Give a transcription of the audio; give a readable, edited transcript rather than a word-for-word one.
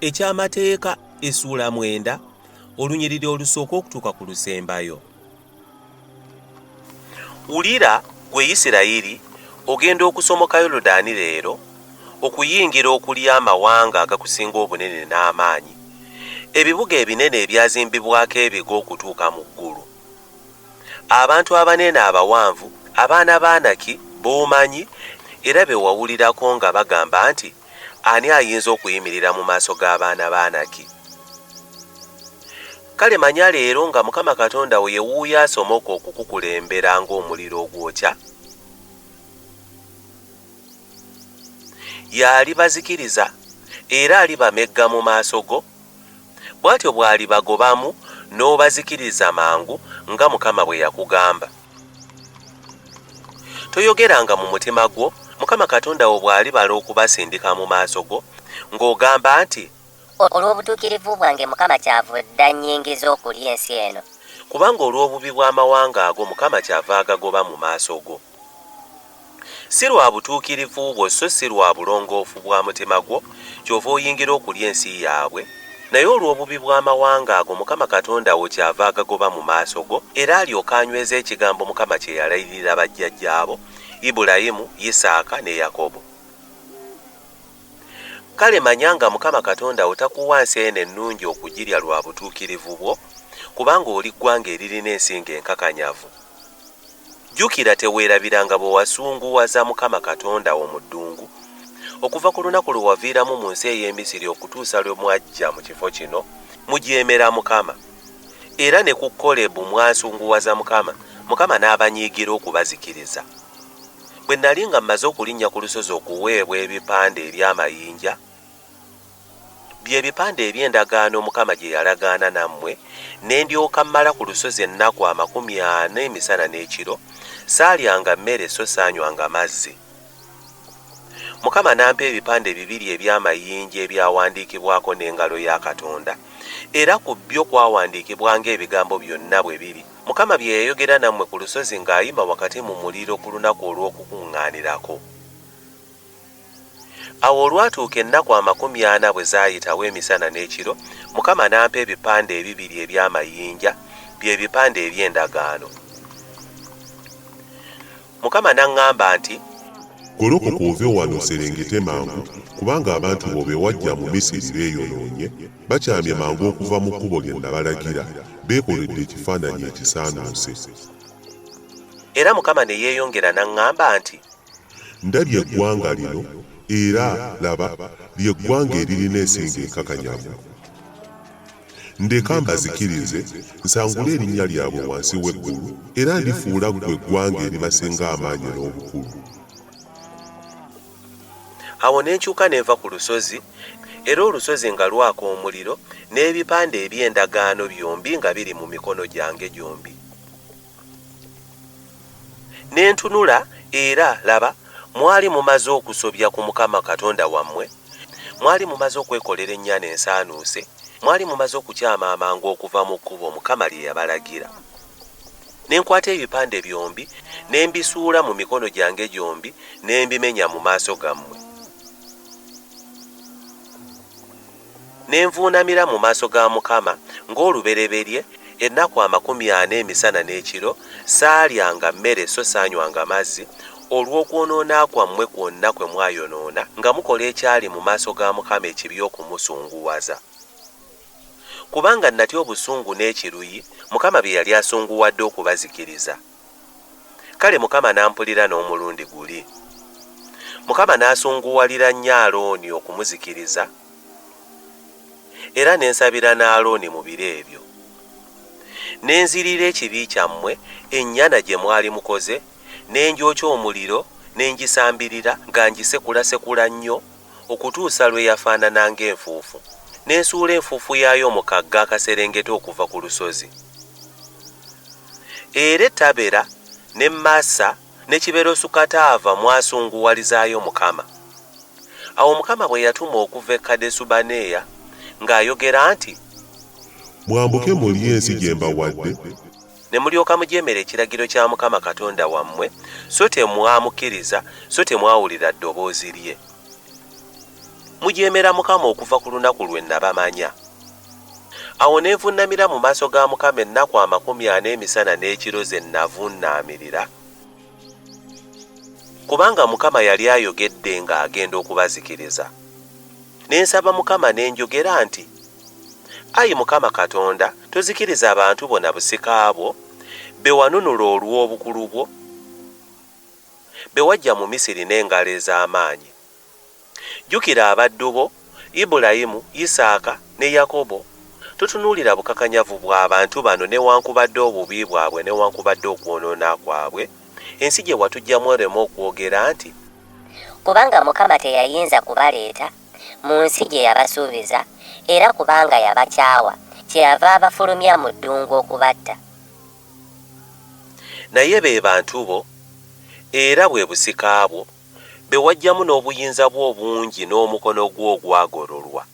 EKY'AMATEEKA essuula 9 olunyiriri olusooka okutuuka ku lusembayo. Wulira ggwe Isiraeri, ogenda okusomoka Yoludaani leero, okuyingira okulya amawanga agakusinga obunene n'amaanyi, ebibuga ebinene ebyazimbibwako ebigo okutuuka mu ggulu. Abantu abanene abawanvu, abaana b'Anaki b'omanyi era be wawulirako nga bagamba nti ani ayinza okuyimirira mu maaso g'abaana b'Anaki? Kale manya leero nga Mukama Katonda wo ye wuuyo asomoka okukukulembera ng'omuliro ogwokya. Y'alibazikiriza era alibamegga mu maaso go, bw'atyo bw'olibagobamu n'obazikiriza mangu nga Mukama bwe yakugamba. Toyogeranga mu mutima gwo Mukama Katonda wo bw'alibala okubasindika mu maaso go ng'ogamba nti olw'obutuukirivu bwange Mukama kyava dda nnyingiza okulya ensi eno. Kubanga olw'obubi bw'amawanga ago Mukama kyava agagoba mu maaso go. Si lwa butuukirivu bwo so si lwa bulongoofu bwa mutima gwo kyova oyingira okulya ensi yaabwe, naye olw'obubi bw'amawanga ago Mukama Katonda wo kyava agagoba mu maaso go, era alyoka anyweza ekigambo Mukama kye yalayirira bajjajjaabo Ibulayimu, Isaaka ne Yakobo. Kale manyanga Mukama Katonda wo takuwa nsi eno ennungi okugirya lwa butuukirivu bwo, kubanga oli ggwanga eririna ensingo enkakanyavu. Jjukira teweerabiranga bwe wasunguwaza Mukama Katonda wo mu ddungu, okuva ku lunaku lwe waviiramu mu nsi ey'e Misiri okutuusa lwe mwajja mu kifo kino, mujeemera Mukama. Era ne ku Kolebu mwasunguwaza Mukama, Mukama n'abanyiigira okubazikiriza. Bwe nnali nga mmaze okulinnya ku lusozi okuweebwa ebipande eby'amayinja, by'ebipande eby'endagaano Mukama gye yalagaana nammwe, ne ndyoka mmala ku lusozi ennaku 40 emisana n'ekiro, saalyanga mmere so saanywanga mazzi. Mukama n'ampa ebipande 2 eby'amayinja ebyawandiikibwako n'engalo ya Katonda, era ku byo kwawandiikibwanga ebigambo byonna bwe biri Mukama bye yayogera nammwe ku lusozi ng'ayima wakati mu muliro ku lunaku olw'okukuŋŋaanirako. Awo olwatuuka ennaku 40 bwe zaayitawo emisana n'ekiro, Mukama n'ampa ebipande 2 eby'amayinja, by'ebipande eby'endagaano. Mukama n'aŋŋamba nti, golokoka ove wano serengete mangu, kubanga abantu bo be wajja mu Misiri beeyonoonye, bakyamye mangu okuva mu kkubo lye nabalagira, beekoledde ekifaananyi ekisaanuuse. Era Mukama ne yeeyongera n'aŋŋamba nti, ndabye eggwanga lino, era laba ly'eggwanga eririna ensingo enkakanyavu. Ndeka mbazikirize, nsangule erinnya lyabwe wansi w'eggulu, era ndifuula ggwe eggwanga eribasinga amaanyi n'obukulu. Awo ne nkyuka ne nva ku lusozi, era olusozi nga lwaka omuliro, n'ebipande eby'endagaano byombi nga biri mu mikono gyange gyombi. Ne ntunula, era laba, mwali mumaze okusobya ku Mukama Katonda wammwe, mwali mumaze okwekolera ennyana ensaanuuse, mwali mumaze okukyama amangu okuva mu kkubo Mukama lye yabalagira. Ne nkwata ebipande byombi, ne mbisuula mu mikono gyange gyombi, ne mbimenya mu maaso gammwe. Ne nvuunamira mu maaso ga Mukama ng'olubereberye ennaku 40 emisana n'ekiro, saalyanga mmere so saanywanga mazzi, olw'okwonoona kwammwe kwonna kwe mwayonoona nga mukola ekyali mu maaso ga Mukama ekibi okumusunguwaza. Kubanga natya obusungu n'ekiruyi Mukama bye yali asunguwadde okubazikiriza. Kale Mukama n'ampulira n'omulundi guli. Mukama n'asunguwalira nnyo Alooni okumuzikiriza, era n'ensabira n'Alooni mu biro ebyo. Ne nzirira ekibi kyammwe ennyana gye mwali mukoze, ne ngyokya omuliro, ne ngisambirira nga ngisekulasekula nnyo okutuusa lwe yafaanana ng'enfuufu. Ne nsuula enfuufu yaayo mu kagga akaserengeta okuva ku lusozi. Era Tabera, ne Massa, ne Kiberosukataava mwasunguwalizaayo Mukama. Awo Mukama bwe yatuma okuva e Kadesubaneeya ng'ayogera nti, mwambuke mulye ensi gye mbawadde, ne mulyoka mujeemera ekiragiro kya Mukama Katonda wammwe, so temwamukkiriza, so temwawulira ddoboozi lye. mujeemera Mukama okuva ku lunaku lwe nabamanya. Awo ne nvuunamira mu maaso ga Mukama ennaku 40 emisana n'ekiro ze navuunaamirira, kubanga Mukama yali ayogedde ng'agenda okubazikiriza. Ne nsaba Mukama ne njogera nti, Ayi Mukama Katonda, tozikiriza abantu bo na busika bwo be wanunula olw'obukulu bwo, be wajja mu Misiri n'engalo ez'amaanyi. Jjukira abaddu bo Ibulayimu, Isaaka ne Yakobo. Tutunuulira bukakanyavu bw'abantu bano newankubadde obubi bwabwe newankubadde okwonoona kwabwe, ensi gye watujjamu olema okwogera nti, kubanga Mukama teyayinza kubaleeta mu nsi gye yabasuubiza, era kubanga yabakyawa kyeyava abafulumya mu ddungu okubatta. Naye be bantu bo era bwe busika bwo be wajjamu n'obuyinza bwo obungi n'omukono gwo ogwagololwa.